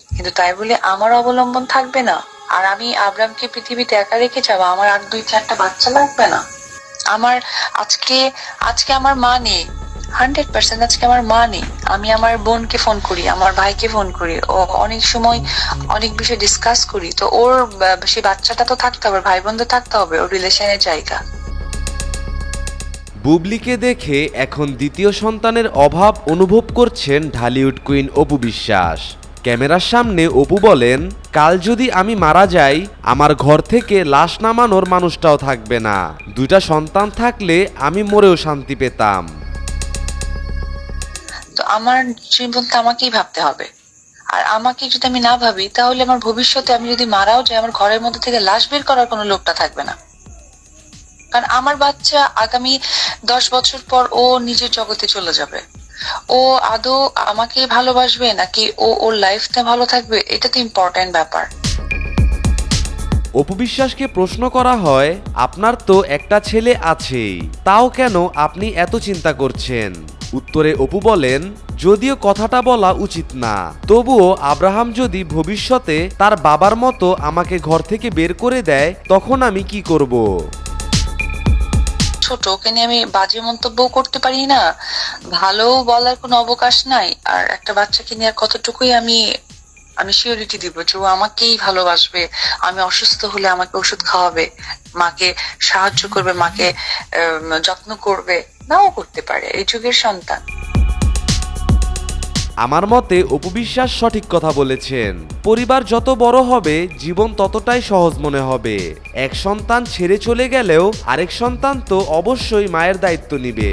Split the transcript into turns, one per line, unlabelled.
কিন্তু তাই বলে আমার অবলম্বন থাকবে না, আর আমি আব্রামকে পৃথিবীতে একা রেখে যাবো? আমার আর 2-4টা বাচ্চা লাগবে না? আমার আজকে আজকে আমার মা নেই, 100% আজকে আমার মা নেই। আমি আমার বোনকে ফোন করি, আমার ভাইকে ফোন করি, ও অনেক সময় অনেক বিষয় ডিসকাস করি। তো ওর সেই বাচ্চাটা তো থাকতে হবে, ভাই বোন তো থাকতে হবে, ওর রিলেশনের জায়গা।
বুবলিকে দেখে এখন দ্বিতীয় সন্তানের অভাব অনুভব করছেন ঢালিউড কুইন অপু বিশ্বাস। ক্যামেরার সামনে অপু বলেন, কাল যদি আমি মারা যাই, আমার ঘর থেকে লাশ নামানোর মানুষটাও থাকবে না। 2টা সন্তান থাকলে আমি মরেও শান্তি পেতাম।
তো আমার জীবনটা আমাকেই ভাবতে হবে, আর আমাকে যদি আমি না ভাবি, তাহলে আমার ভবিষ্যতে আমি যদি মারাও যাই, আমার ঘরের মধ্যে থেকে লাশ বের করার কোনো লোকটা থাকবে না। কারণ আমার বাচ্চা আগামী 10 বছর পর ও নিজের জগতে চলে যাবে। ও আদৌ আমাকে ভালোবাসবে নাকি ও ওর লাইফটা ভালো থাকবে, এটা তো ইম্পর্টেন্ট ব্যাপার।
অপু বিশ্বাসকে প্রশ্ন করা হয়, আপনার তো একটা ছেলে আছেই, তাও কেন আপনি এত চিন্তা করছেন? উত্তরে অপু বলেন, যদিও কথাটা বলা উচিত না, তবুও আব্রাহাম যদি ভবিষ্যতে তার বাবার মতো আমাকে ঘর থেকে বের করে দেয়, তখন আমি কি করব?
ছোট, ওকে নিয়ে আমি বাজে মন্তব্য করতে পারি না, ভালো বলার কোনো অবকাশ নাই। আর একটা বাচ্চাকে নিয়ে আর কতটুকুই আমি আমি সিওরিটি দিব যে ও আমাকেই ভালোবাসবে, আমি অসুস্থ হলে আমাকে ওষুধ খাওয়াবে, মাকে সাহায্য করবে, মাকে যত্ন করবে? নাও করতে পারে, এই যুগের সন্তান।
আমার মতে অপু বিশ্বাস সঠিক কথা বলেছেন। পরিবার যত বড় হবে, জীবন ততটাই সহজ মনে হবে। এক সন্তান ছেড়ে চলে গেলেও আরেক সন্তান তো অবশ্যই মায়ের দায়িত্ব নিবে।